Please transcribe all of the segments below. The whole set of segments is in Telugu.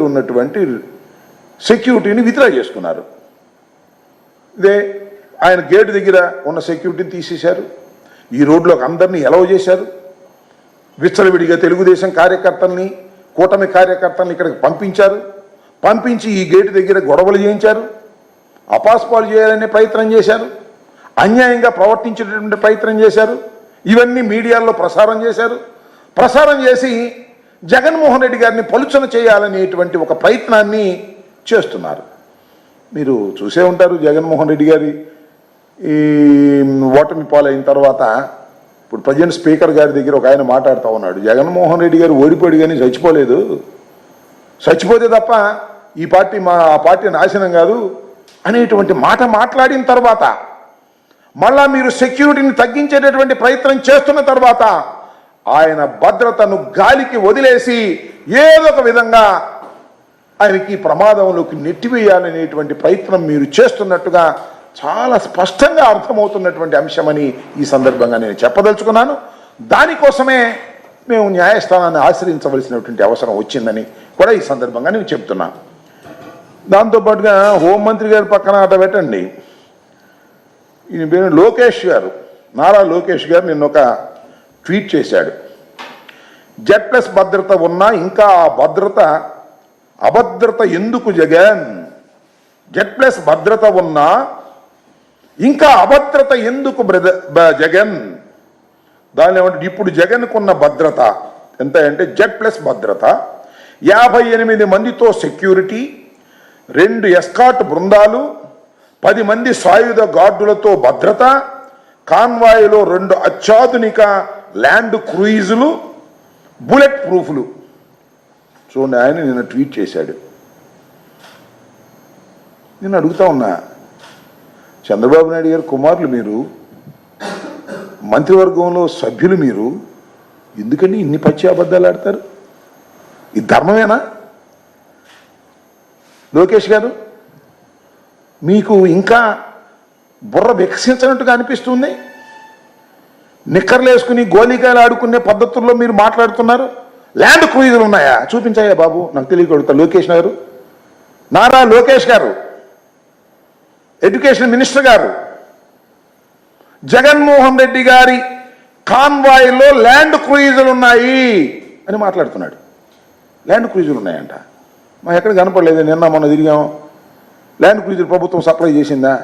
ఉన్నటువంటి సెక్యూరిటీని విత్డ్రా చేసుకున్నారు. ఇదే ఆయన గేటు దగ్గర ఉన్న సెక్యూరిటీని తీసేశారు. ఈ రోడ్లోకి అందరినీ ఎలవ్ చేశారు. విచ్చలవిడిగా తెలుగుదేశం కార్యకర్తల్ని, కూటమి కార్యకర్తల్ని ఇక్కడికి పంపించారు. పంపించి ఈ గేటు దగ్గర గొడవలు చేయించారు. అపాస్పాలు చేయాలనే ప్రయత్నం చేశారు. అన్యాయంగా ప్రవర్తించేటటువంటి ప్రయత్నం చేశారు. ఇవన్నీ మీడియాలో ప్రసారం చేశారు. ప్రసారం చేసి జగన్మోహన్ రెడ్డి గారిని పలుచన చేయాలనేటువంటి ఒక ప్రయత్నాన్ని చేస్తున్నారు. మీరు చూసే ఉంటారు. జగన్మోహన్ రెడ్డి గారి ఈ ఓటమి పాలైన తర్వాత ఇప్పుడు ప్రజెంట్ స్పీకర్ గారి దగ్గర ఒక ఆయన మాట్లాడుతూ ఉన్నాడు. జగన్మోహన్ రెడ్డి గారు ఓడిపోయాడు కానీ చచ్చిపోలేదు, చచ్చిపోతే తప్ప ఈ పార్టీ ఆ పార్టీ నాశనం కాదు అనేటువంటి మాట మాట్లాడిన తర్వాత మళ్ళా మీరు సెక్యూరిటీని తగ్గించేటటువంటి ప్రయత్నం చేస్తున్న తర్వాత ఆయన భద్రతను గాలికి వదిలేసి ఏదో ఒక విధంగా ఆయనకి ప్రమాదంలోకి నెట్టివేయాలనేటువంటి ప్రయత్నం మీరు చేస్తున్నట్టుగా చాలా స్పష్టంగా అర్థమవుతున్నటువంటి అంశమని ఈ సందర్భంగా నేను చెప్పదలుచుకున్నాను. దానికోసమే మేము న్యాయస్థానాన్ని ఆశ్రయించవలసినటువంటి అవసరం వచ్చిందని కూడా ఈ సందర్భంగా నేను చెప్తున్నాను. దాంతోపాటుగా హోంమంత్రి గారి పక్కన అట పెట్టండి, ఈయన పేరు లోకేష్ గారు, నారా లోకేష్ గారు నిన్న ఒక ట్వీట్ చేశాడు. Z+ భద్రత ఉన్నా ఇంకా ఆ భద్రత అభద్రత ఎందుకు జగన్? Z+ భద్రత ఉన్నా ఇంకా అభద్రత ఎందుకు జగన్? దాని ఏమంటే ఇప్పుడు జగన్కున్న భద్రత ఎంత అంటే Z+ భద్రత 58 మందితో సెక్యూరిటీ, 2 ఎస్కాట్ బృందాలు, 10 మంది సాయుధ గార్డులతో భద్రత, కాన్వాయ్లో 2 అత్యాధునిక ల్యాండ్ క్రూయిజులు, బుల్లెట్ ప్రూఫ్లు. చూడండి, ఆయన నిన్న ట్వీట్ చేశాడు. నేను అడుగుతా ఉన్నా, చంద్రబాబు నాయుడు గారు కుమారులు మీరు, మంత్రివర్గంలో సభ్యులు మీరు, ఎందుకని ఇన్ని పచ్చి అబద్ధాలు ఆడతారు? ఇది ధర్మమేనా? లోకేష్ గారు, మీకు ఇంకా బుర్ర వికసించినట్టుగా అనిపిస్తుంది. నిక్కర్లు వేసుకుని గోళీకాయలు ఆడుకునే పద్ధతుల్లో మీరు మాట్లాడుతున్నారు. ల్యాండ్ క్రూయిజులు ఉన్నాయా? చూపించాయా బాబు, నాకు తెలియకూడతా. లోకేష్ గారు, నారా లోకేష్ గారు, ఎడ్యుకేషన్ మినిస్టర్ గారు, జగన్మోహన్ రెడ్డి గారి కాన్వాయ్లో ల్యాండ్ క్రూయిజులు ఉన్నాయి అని మాట్లాడుతున్నాడు. ల్యాండ్ క్రూయిజులు ఉన్నాయంట. మా ఎక్కడ కనపడలేదు. నిన్న మొన్న తిరిగాం. ల్యాండ్ క్రూయిజులు ప్రభుత్వం సప్లై చేసిందా?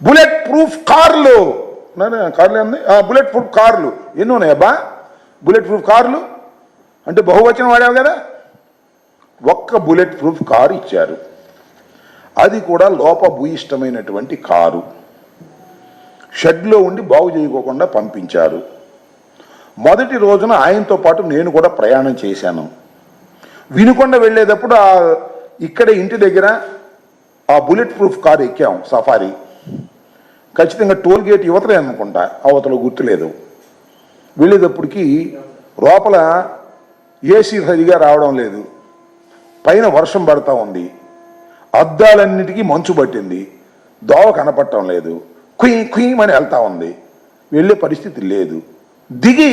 బుల్లెట్ ప్రూఫ్ కార్లు, కార్లు ఏంది? బుల్లెట్ ప్రూఫ్ కార్లు ఎన్ని ఉన్నాయబ్బా? బుల్లెట్ ప్రూఫ్ కార్లు అంటే బహువచనం వాడావు కదా. ఒక్క బుల్లెట్ ప్రూఫ్ కారు ఇచ్చారు. అది కూడా లోపభూయిష్టమైనటువంటి కారు. షెడ్లో ఉండి బాగు చేయకోకుండా పంపించారు. మొదటి రోజున ఆయనతో పాటు నేను కూడా ప్రయాణం చేశాను. వినుకొండ వెళ్ళేటప్పుడు ఇక్కడ ఇంటి దగ్గర ఆ బుల్లెట్ ప్రూఫ్ కారు ఎక్కాం, సఫారీ. ఖచ్చితంగా టోల్ గేట్ యువతలే అనుకుంటా, అవతల గుర్తులేదు. వెళ్ళేటప్పటికి లోపల ఏసీ సరిగా రావడం లేదు, పైన వర్షం పడతా ఉంది, అద్దాలన్నిటికీ మంచు పట్టింది, దోవ కనపడటం లేదు, కుయ్ కుయ్యమని వెళ్తా ఉంది. వెళ్ళే పరిస్థితి లేదు. దిగి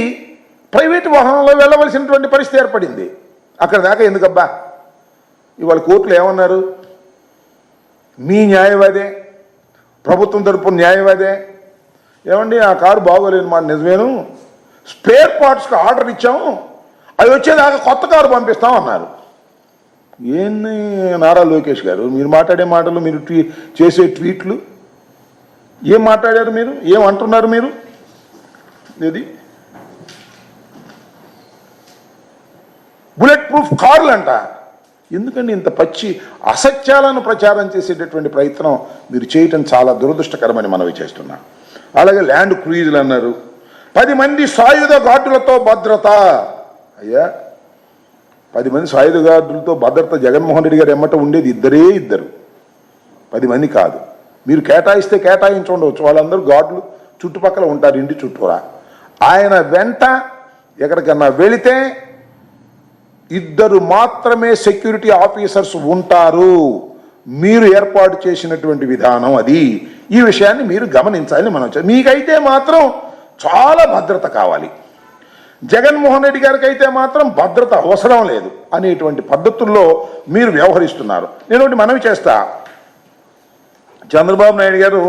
ప్రైవేటు వాహనంలో వెళ్ళవలసినటువంటి పరిస్థితి ఏర్పడింది. అక్కడ దాకా ఎందుకబ్బా? ఇవాళ కోర్టులు ఏమన్నారు? మీ న్యాయవాదే, ప్రభుత్వం తరపున న్యాయవాదే, ఏమండి ఆ కారు బాగోలేదు మాట నిజమేను, స్పేర్ పార్ట్స్కి ఆర్డర్ ఇచ్చాము, అవి వచ్చేదాకా కొత్త కారు పంపిస్తాం అన్నారు. ఏంది నారా లోకేష్ గారు, మీరు మాట్లాడే మాటలు, మీరు చేసే ట్వీట్లు, ఏం మాట్లాడారు మీరు? ఏం అంటున్నారు మీరు? ఇది బుల్లెట్ ప్రూఫ్ కార్లు అంట. ఎందుకండి ఇంత పచ్చి అసత్యాలను ప్రచారం చేసేటటువంటి ప్రయత్నం మీరు చేయటం చాలా దురదృష్టకరమని మనవి చేస్తున్నా. అలాగే ల్యాండ్ క్రూయిజులు అన్నారు. 10 మంది సాయుధ గార్డులతో భద్రత. అయ్యా, 10 మంది సాయుధ గార్డులతో భద్రత జగన్మోహన్ రెడ్డి గారు ఎమ్మట ఉండేది ఇద్దరు, 10 మంది కాదు. మీరు కేటాయిస్తే కేటాయించుండవచ్చు, వాళ్ళందరూ గార్డులు చుట్టుపక్కల ఉంటారు, ఇంటి చుట్టూరా. ఆయన వెంట ఎక్కడికన్నా వెళితే 2 మాత్రమే సెక్యూరిటీ ఆఫీసర్స్ ఉంటారు. మీరు ఏర్పాటు చేసినటువంటి విధానం అది. ఈ విషయాన్ని మీరు గమనించాలని మనం. మీకైతే మాత్రం చాలా భద్రత కావాలి. జగన్మోహన్ రెడ్డి గారికి అయితే మాత్రం భద్రత అవసరం లేదు అనేటువంటి పద్ధతుల్లో మీరు వ్యవహరిస్తున్నారు. నేను ఒకటి మనవి చేస్తా, చంద్రబాబు నాయుడు గారు